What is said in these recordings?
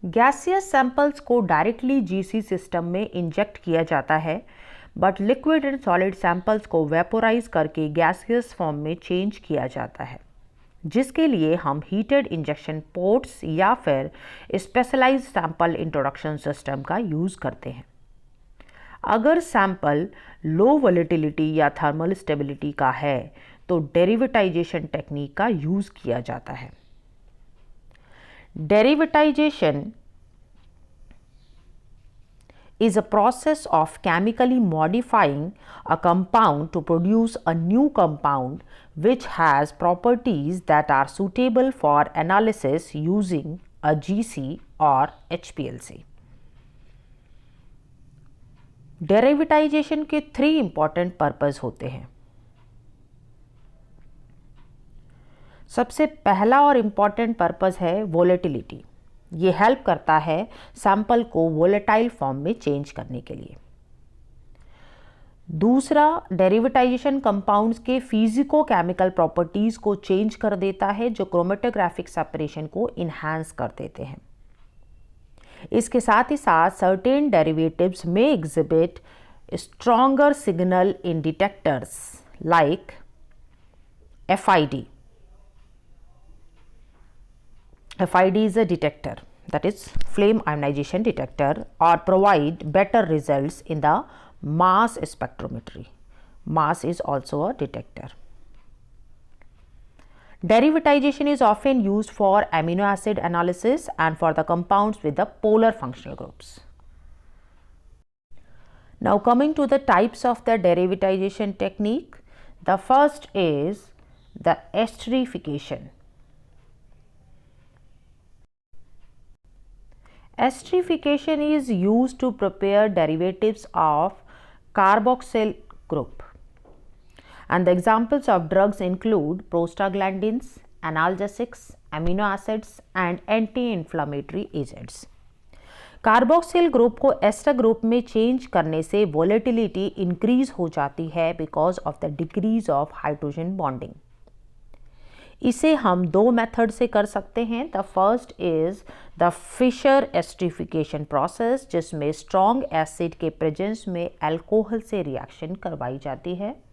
Gaseous samples को directly GC system में inject किया जाता है, but liquid and solid samples को वेपोराइज करके गैसियस फॉर्म में चेंज किया जाता है, जिसके लिए हम हीटेड इंजेक्शन पोर्ट्स या फिर स्पेशलाइज्ड सैंपल इंट्रोडक्शन सिस्टम का यूज़ करते हैं। अगर सैंपल लो वोलेटिलिटी या थर्मल स्टेबिलिटी का है तो डेरिवेटाइजेशन टेक्निक का यूज़ किया जाता है। Derivatization is a process of chemically modifying a compound to produce a new compound which has properties that are suitable for analysis using a GC or HPLC. Derivatization के 3 important purpose होते हैं। सबसे पहला और important purpose है volatility. ये help करता है सैंपल को वोलेटाइल फॉर्म में चेंज करने के लिए। दूसरा, डेरिवेटाइजेशन कंपाउंड्स के फिजिको केमिकल प्रॉपर्टीज को चेंज कर देता है, जो क्रोमेटोग्राफिक सेपरेशन को इन्हांस कर देते हैं। इसके साथ ही साथ सर्टेन डेरिवेटिव्स में exhibit stronger signal in detectors like FID. FID is a detector, that is flame ionization detector, or provide better results in the mass spectrometry. Mass is also a detector. Derivatization is often used for amino acid analysis and for the compounds with the polar functional groups. Now coming to the types of the derivatization technique, the first is the esterification. Esterification is used to prepare derivatives of carboxyl group, and the examples of drugs include prostaglandins, analgesics, amino acids and anti-inflammatory agents. Carboxyl group को ester group में change करने से volatility increase हो जाती है because of the decrease of hydrogen bonding. इसे हम 2 method से कर सकते हैं। The first is the Fischer esterification process, जिसमें स्ट्रॉन्ग एसिड के प्रेजेंस में अल्कोहल से रिएक्शन करवाई जाती है।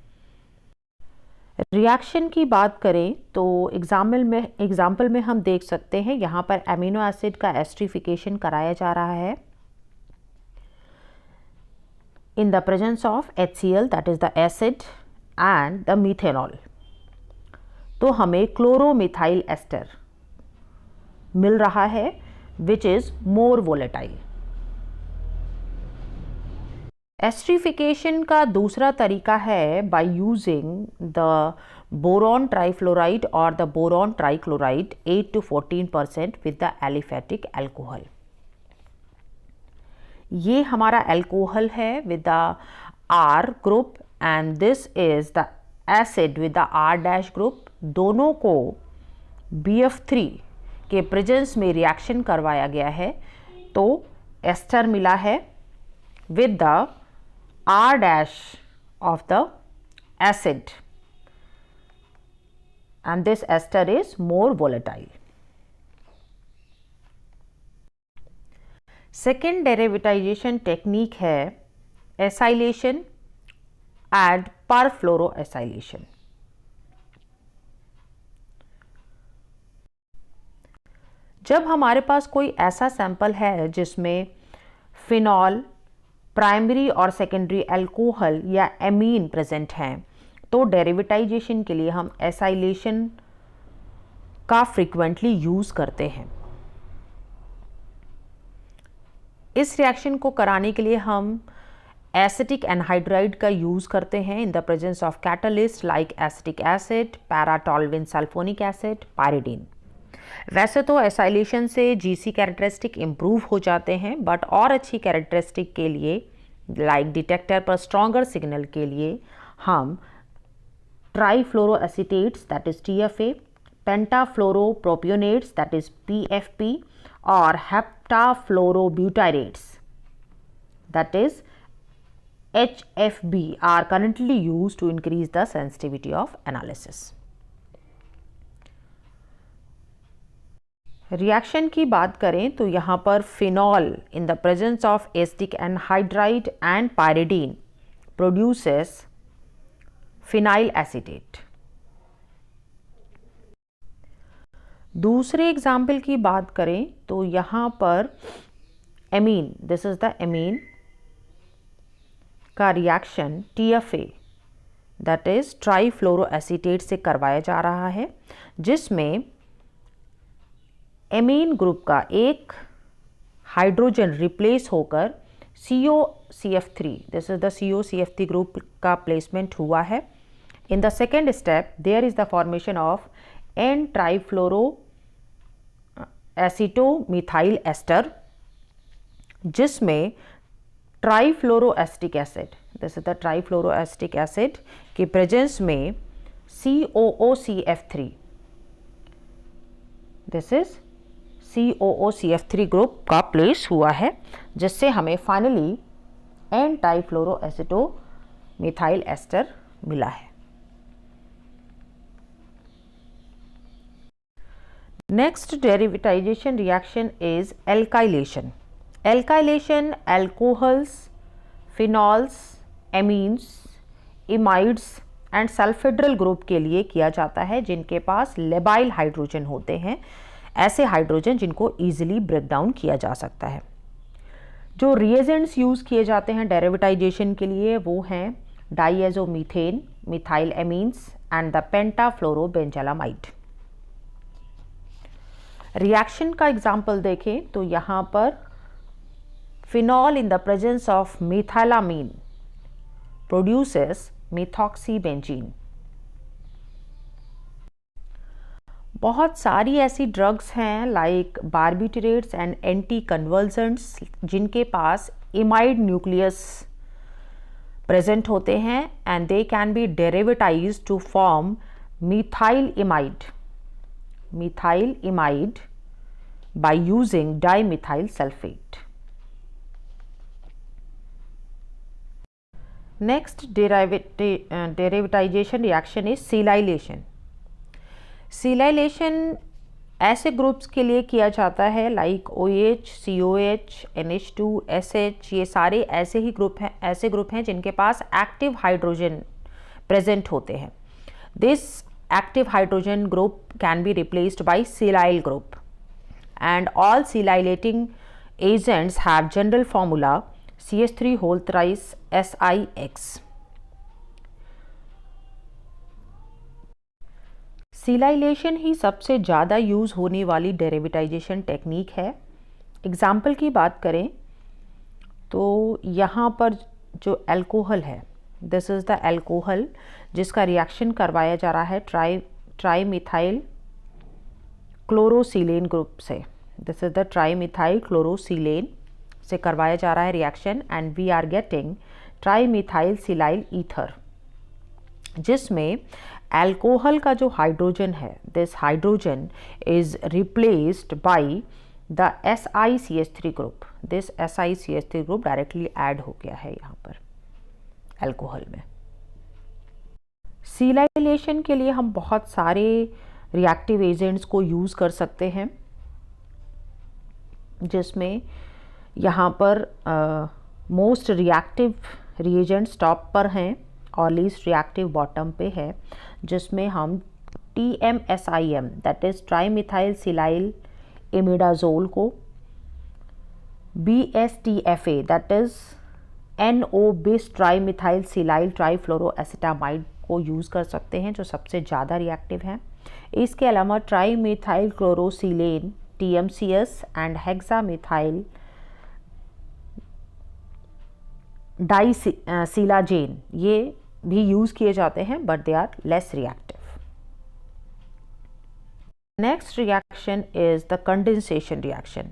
रिएक्शन की बात करें तो एग्जाम्पल में हम देख सकते हैं, यहाँ पर एमिनो एसिड का एस्टरिफिकेशन कराया जा रहा है in the presence of HCl, that is the acid, and the methanol. तो हमें क्लोरोमिथाइल एस्टर मिल रहा है which is more volatile. Esterification का दूसरा तरीका है by using the boron trifluoride और the boron trichloride 8 to 14% with the aliphatic alcohol. ये हमारा अल्कोहल है with the R group and this is the acid with the R- group. दोनों को BF3 के प्रेजेंस में रिएक्शन करवाया गया है, तो एस्टर मिला है with the R- of the acid, and this ester is more volatile. Second derivatization technique है acylation and perfluoroacylation. जब हमारे पास कोई ऐसा सैंपल है जिसमें फिनॉल, प्राइमरी और सेकेंडरी अल्कोहल या एमीन प्रेजेंट हैं, तो डेरिवेटाइजेशन के लिए हम एसाइलेशन का फ्रीक्वेंटली यूज़ करते हैं। इस रिएक्शन को कराने के लिए हम एसिटिक एनहाइड्राइड का यूज़ करते हैं in the presence of catalyst like acetic acid, paratoluene sulphonic acid, pyridine. वैसे तो एसाइलेशन से जीसी कैरेक्टरिस्टिक इम्प्रूव हो जाते हैं, बट और अच्छी कैरेक्टरिस्टिक के लिए लाइक डिटेक्टर पर स्ट्रॉन्गर सिग्नल के लिए हम trifluoroacetates that is TFA, pentafluoropropionates that is PFP और heptafluorobutyrates that is HFB are currently used to increase the sensitivity of analysis. Reaction की बात करें तो यहाँ पर phenol in the presence of acetic anhydride and pyridine produces phenyl acetate. दूसरे example की बात करें तो यहाँ पर amine, this is the amine का रिएक्शन TFA दैट इज ट्राईफ्लोरोएसीटेट से करवाया जा रहा है, जिसमें एमीन ग्रुप का एक हाइड्रोजन रिप्लेस होकर COCF3, this is the COCF3 group का प्लेसमेंट हुआ है। In the second step there is the formation of N trifluoro acetomethyl ester, जिसमें trifluoroacetic acid, this is the trifluoroacetic acid की presence में COOCF3, this is COOCF3 group का place हुआ है, जिससे हमें फाइनली N ट्राईफ्लोरोएसिटोमिथाइल एस्टर मिला है। Next derivatization reaction is alkylation. Alkylation alcohols, phenols, amines, imides and sulfhydryl group के लिए किया जाता है जिनके पास लेबाइल हाइड्रोजन होते हैं, ऐसे हाइड्रोजन जिनको इजीली ब्रेक डाउन किया जा सकता है। जो रिएजेंट्स यूज़ किए जाते हैं डेरिवेटाइजेशन के लिए वो हैं diazomethane, methyl amines and the pentafluorobenzylamide. Reaction का एग्जाम्पल देखें तो यहाँ पर phenol in the presence of methylamine produces methoxybenzene. बहुत सारी ऐसी ड्रग्स हैं like barbiturates and anti convulsants जिनके पास इमाइड न्यूक्लियस प्रेजेंट होते हैं and they can be derivatized to form methyl imide by using dimethyl sulfate. Next derivatization reaction is silylation. Silylation ऐसे groups के लिए किया जाता है like OH, COH, NH2, SH, ये सारे ऐसे ग्रुप हैं जिनके पास एक्टिव हाइड्रोजन प्रेजेंट होते हैं। This active hydrogen group can be replaced by silyl group, and all silylating agents have general formula CH3 whole thrice SiX. सिलाइलेशन ही सबसे ज़्यादा यूज़ होने वाली डेरिवेटाइजेशन टेक्निक है। एग्जाम्पल की बात करें तो यहाँ पर जो अल्कोहल है, दिस इज़ द अल्कोहल जिसका रिएक्शन करवाया जा रहा है ट्राईमिथाइल क्लोरोसिलेन ग्रुप से, this is the trimethyl chlorosilane से करवाया जा रहा है reaction and we are getting trimethyl silyl ether, जिसमें अल्कोहल का जो हाइड्रोजन है, this hydrogen is replaced by the SiCH3 group. दिस SiCH3 ग्रुप डायरेक्टली ऐड हो गया है यहाँ पर अल्कोहल में। सिलाइलेशन के लिए हम बहुत सारे रिएक्टिव एजेंट्स को यूज़ कर सकते हैं, जिसमें यहाँ पर मोस्ट रिएक्टिव रिएजेंट्स टॉप पर हैं और लीस्ट रिएक्टिव बॉटम पे है, जिसमें हम TMSIM that is trimethyl silyl imidazole को, BSTFA दैट इज़ NO बिस ट्राईमिथाइल सिलाइल ट्राईफ्लोरोएसिटामाइड को यूज़ कर सकते हैं जो सबसे ज़्यादा रिएक्टिव हैं। इसके अलावा trimethyl chlorosilane TMCS and hexamethyl disilazane ये भी यूज़ किए जाते हैं but they are less reactive. Next reaction is the condensation reaction.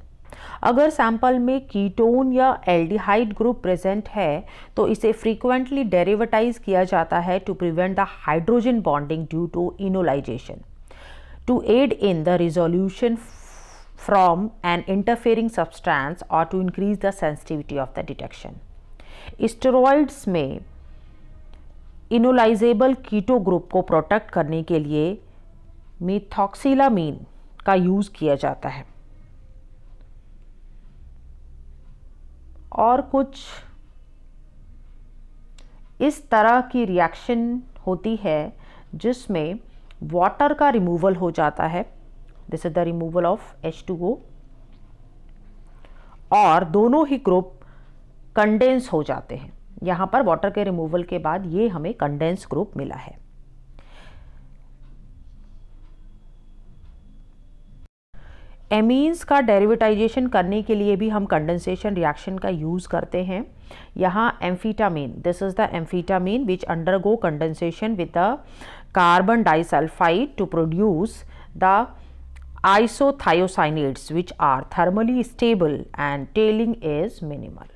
अगर सैंपल में कीटोन या एल्डिहाइड ग्रुप प्रेजेंट है तो इसे फ्रीक्वेंटली डेरिवेटाइज किया जाता है to prevent the hydrogen bonding due to enolization, to aid in the resolution from an interfering substance और to increase the sensitivity of the detection. Steroids में enolisable keto group को protect करने के लिए मिथॉक्सिलामीन का यूज़ किया जाता है। और कुछ इस तरह की रिएक्शन होती है जिसमें वाटर का रिमूवल हो जाता है, this is the removal of H2O, और दोनों ही ग्रुप कंडेंस हो जाते हैं। यहाँ पर वाटर के रिमूवल के बाद ये हमें कंडेंस ग्रुप मिला है। एमीन्स का डेरिवेटाइजेशन करने के लिए भी हम कंडेंसेशन रिएक्शन का यूज़ करते हैं। यहाँ amphetamine, this is the amphetamine which undergo condensation with the carbon disulphide to produce the isothiocyanates which are thermally stable and tailing is minimal.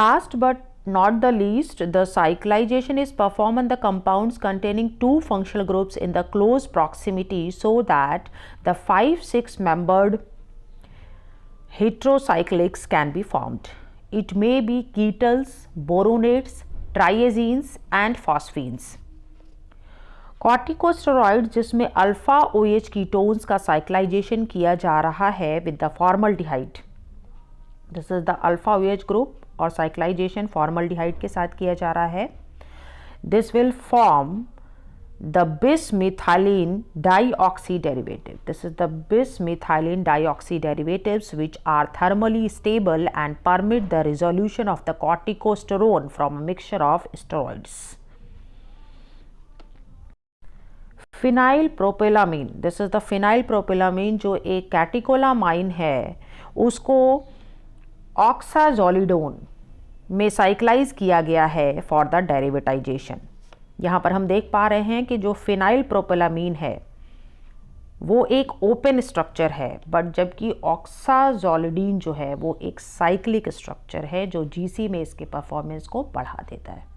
Last but not the least, the cyclization is performed on the compounds containing two functional groups in the close proximity so that the 5-6 membered heterocyclics can be formed. It may be ketals, boronates, triazines and phosphines. Corticosteroid जिसमें alpha OH ketones का cyclization किया जा रहा है with the formaldehyde, this is the alpha OH group, और cyclization formaldehyde के साथ किया जा रहा है। This will form the bismethylene dioxy derivative, this is the bismethylene dioxy derivatives which are thermally stable and permit the resolution of the corticosterone from a mixture of steroids. Phenyl propylamine, this is the phenyl propylamine जो एक कैटिकोलामाइन है, उसको ऑक्साजोलिडोन में साइक्लाइज किया गया है for the derivatization. यहाँ पर हम देख पा रहे हैं कि जो फिनाइल प्रोपेलामीन है वो एक ओपन स्ट्रक्चर है, बट जबकि ऑक्साजोलिडीन जो है वो एक साइक्लिक स्ट्रक्चर है जो GC में इसके परफॉर्मेंस को बढ़ा देता है।